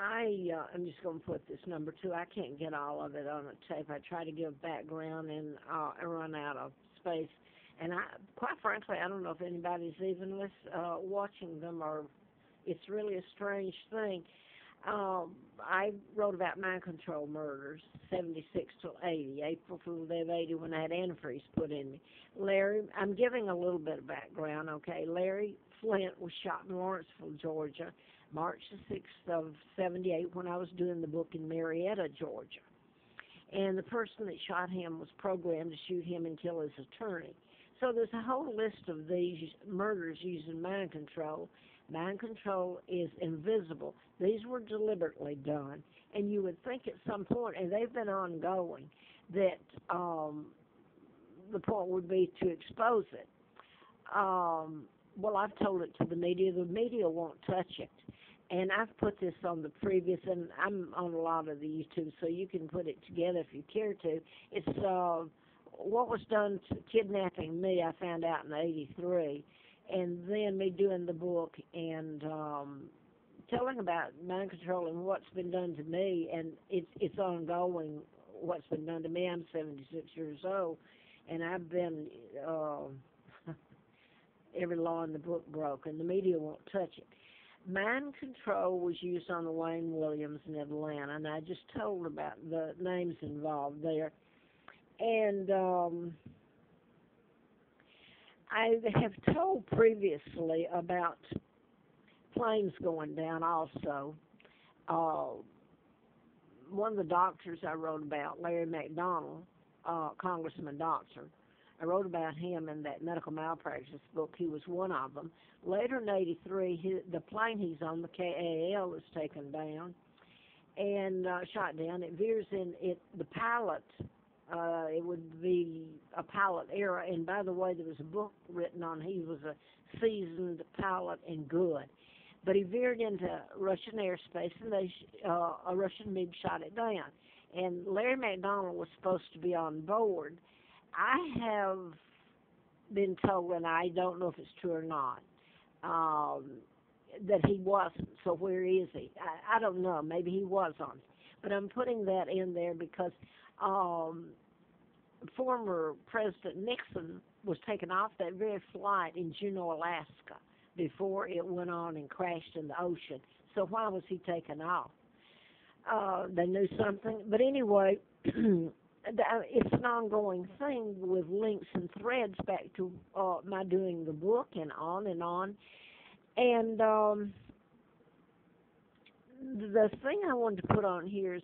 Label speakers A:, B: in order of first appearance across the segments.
A: I'm just going to put this number two. I can't get all of it on a tape. I try to give background and I run out of space. And quite frankly, I don't know if anybody's even watching them, or it's really a strange thing. I wrote about mind control murders, 76 till 80, April Fool's Day of 80, when I had antifreeze put in me. Larry, I'm giving a little bit of background, okay? Larry Flint was shot in Lawrenceville, Georgia, March the 6th of 78, when I was doing the book in Marietta, Georgia. And the person that shot him was programmed to shoot him and kill his attorney. So there's a whole list of these murders using mind control. Mind control is invisible. These were deliberately done. And you would think at some point, and they've been ongoing, that the point would be to expose it. Well, I've told it to the media. The media won't touch it. And I've put this on the previous, and I'm on a lot of the YouTube, so you can put it together if you care to. It's what was done to kidnapping me, I found out in '83, and then me doing the book and telling about mind control and what's been done to me, and it's ongoing. What's been done to me. I'm 76 years old, and I've been every law in the book broke, and the media won't touch it. Mind control was used on the Wayne Williams in Atlanta, and I just told about the names involved there. And I have told previously about planes going down also. One of the doctors I wrote about, Larry McDonald, congressman doctor, I wrote about him in that medical malpractice book. He was one of them. Later in '83, the plane he's on, the KAL, was taken down and shot down. It veers in the pilot. It would be a pilot error. And by the way, there was a book written on he was a seasoned pilot and good. But he veered into Russian airspace, and a Russian MiG shot it down. And Larry McDonald was supposed to be on board. I have been told, and I don't know if it's true or not, that he wasn't. So where is he? I don't know. Maybe he was on it. But I'm putting that in there because former President Nixon was taken off that very flight in Juneau, Alaska, before it went on and crashed in the ocean. So why was he taken off? They knew something. But anyway, it's an ongoing thing with links and threads back to my doing the book and on and on. And the thing I wanted to put on here is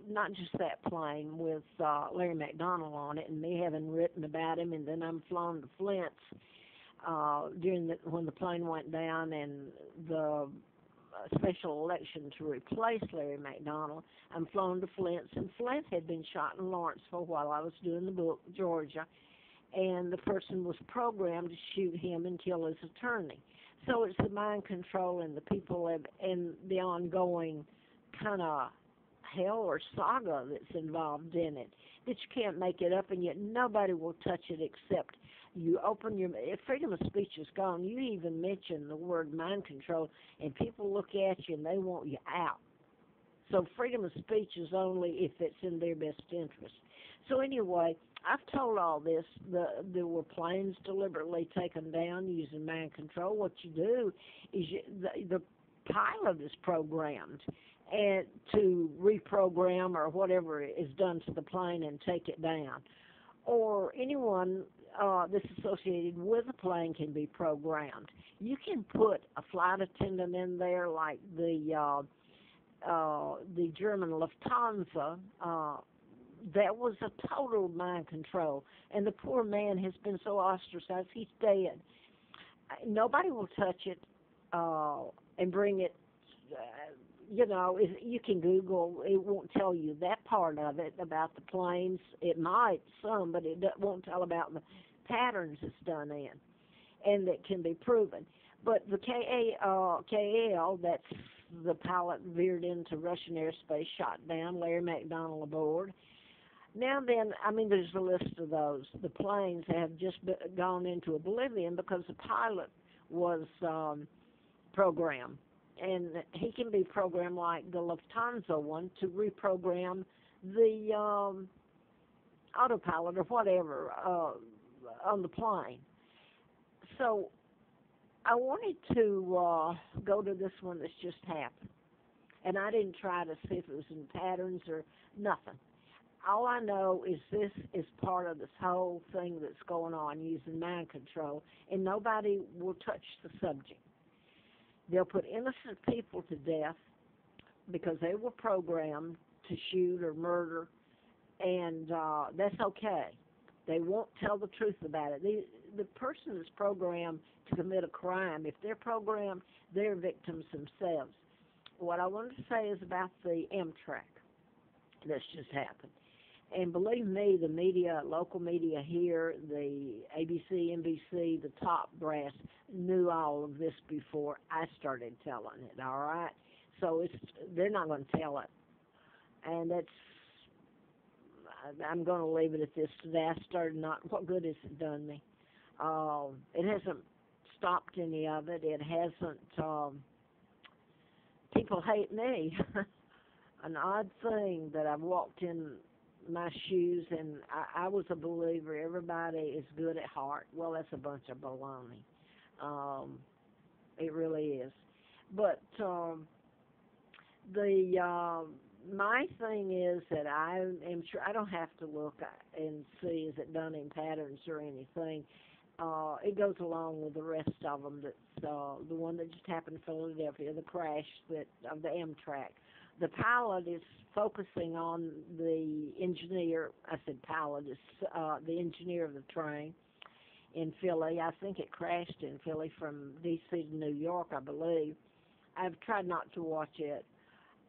A: not just that plane with Larry McDonald on it and me having written about him, and then I'm flown to Flint's when the plane went down and the special election to replace Larry McDonald. I'm flown to Flint's, and Flint had been shot in Lawrenceville while I was doing the book, Georgia, and the person was programmed to shoot him and kill his attorney. So it's the mind control and the people and the ongoing kind of hell or saga that's involved in it, that you can't make it up, and yet nobody will touch it except you open your... If freedom of speech is gone, you even mention the word mind control, and people look at you and they want you out. So freedom of speech is only if it's in their best interest. So anyway, I've told all this. There were planes deliberately taken down using mind control. What you do is the pilot is programmed and to reprogram or whatever is done to the plane and take it down. Or anyone that's associated with the plane can be programmed. You can put a flight attendant in there like the German Lufthansa. That was a total mind control. And the poor man has been so ostracized, he's dead. Nobody will touch it and bring it, you can Google, it won't tell you that part of it about the planes. It might, some, but it won't tell about the patterns it's done in, and that can be proven. But the KAL, that's the pilot veered into Russian airspace, shot down, Larry McDonald aboard. Now then, there's a list of those. The planes have just gone into oblivion because the pilot was programmed. and he can be programmed like the Lufthansa one to reprogram the autopilot or whatever on the plane. So I wanted to go to this one that's just happened, and I didn't try to see if it was in patterns or nothing. All I know is this is part of this whole thing that's going on using mind control, and nobody will touch the subject. They'll put innocent people to death because they were programmed to shoot or murder, and that's okay. They won't tell the truth about it. The person is programmed to commit a crime. If they're programmed, they're victims themselves. What I wanted to say is about the Amtrack that's just happened. And believe me, the media, local media here, the ABC, NBC, the top brass knew all of this before I started telling it, all right? So they're not going to tell it. And I'm going to leave it at this today. I started not, what good has it done me? It hasn't stopped any of it. It hasn't, people hate me. An odd thing that I've walked in my shoes, and I was a believer everybody is good at heart. Well, that's a bunch of baloney. It really is. But my thing is that I am sure I don't have to look and see is it done in patterns or anything. It goes along with the rest of them. That's the one that just happened in Philadelphia, the crash of the Amtrak. The pilot is focusing on the engineer. I said pilot is the engineer of the train in Philly. I think it crashed in Philly from D.C. to New York, I believe. I've tried not to watch it,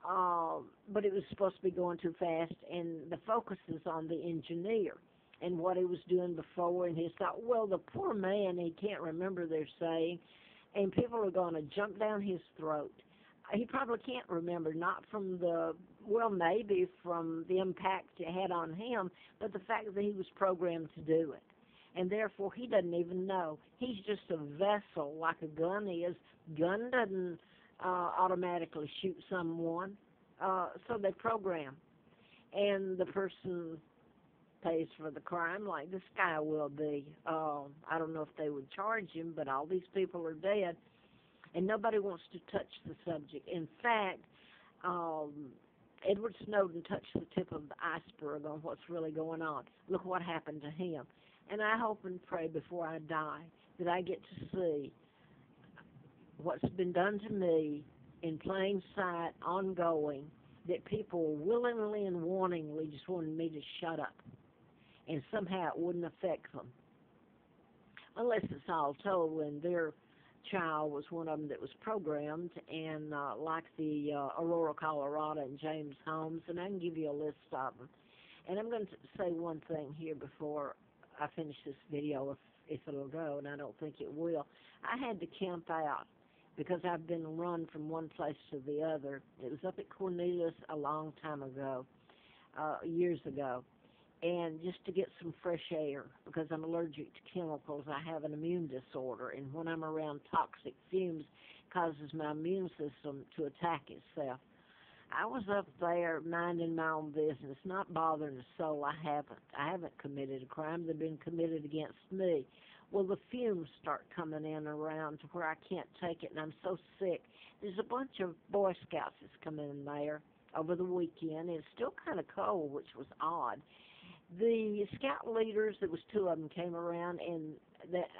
A: but it was supposed to be going too fast, and the focus is on the engineer and what he was doing before, and his thought, well, the poor man, he can't remember, they're saying, and people are going to jump down his throat. He probably can't remember, not from maybe from the impact it had on him, but the fact that he was programmed to do it. And therefore, he doesn't even know. He's just a vessel like a gun is. Gun doesn't automatically shoot someone, so they program. And the person pays for the crime like this guy will be. I don't know if they would charge him, but all these people are dead. And nobody wants to touch the subject. In fact, Edward Snowden touched the tip of the iceberg on what's really going on. Look what happened to him. And I hope and pray before I die that I get to see what's been done to me in plain sight, ongoing, that people willingly and wantingly just wanted me to shut up. And somehow it wouldn't affect them. Unless it's all told when their child was one of them that was programmed, and like the Aurora, Colorado, and James Holmes, and I can give you a list of them. And I'm going to say one thing here before I finish this video, if it'll go, and I don't think it will. I had to camp out because I've been run from one place to the other. It was up at Cornelius a long time ago, years ago. And just to get some fresh air, because I'm allergic to chemicals. I have an immune disorder, and when I'm around toxic fumes, it causes my immune system to attack itself. I was up there minding my own business, not bothering a soul. I haven't committed a crime. They've been committed against me. Well, the fumes start coming in around to where I can't take it, and I'm so sick. There's a bunch of Boy Scouts that's come in there over the weekend. It's still kind of cold, which was odd. The scout leaders, there was two of them, came around, and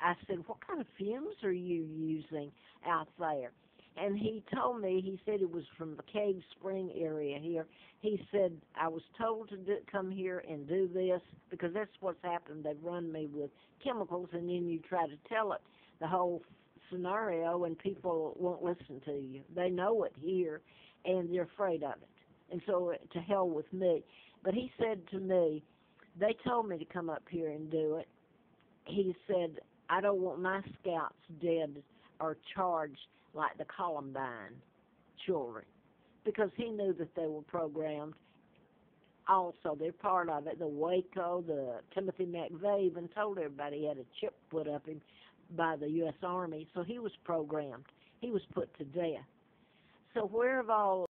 A: I said, what kind of fumes are you using out there? And he told me, he said it was from the Cave Spring area here. He said, I was told to come here and do this, because that's what's happened. They've run me with chemicals, and then you try to tell it, the whole scenario, and people won't listen to you. They know it here, and they're afraid of it. And so to hell with me. But he said to me, they told me to come up here and do it. He said, I don't want my scouts dead or charged like the Columbine children, because he knew that they were programmed. Also, they're part of it. The Waco, the Timothy McVey even told everybody he had a chip put up him by the U.S. Army, so he was programmed. He was put to death. So where have all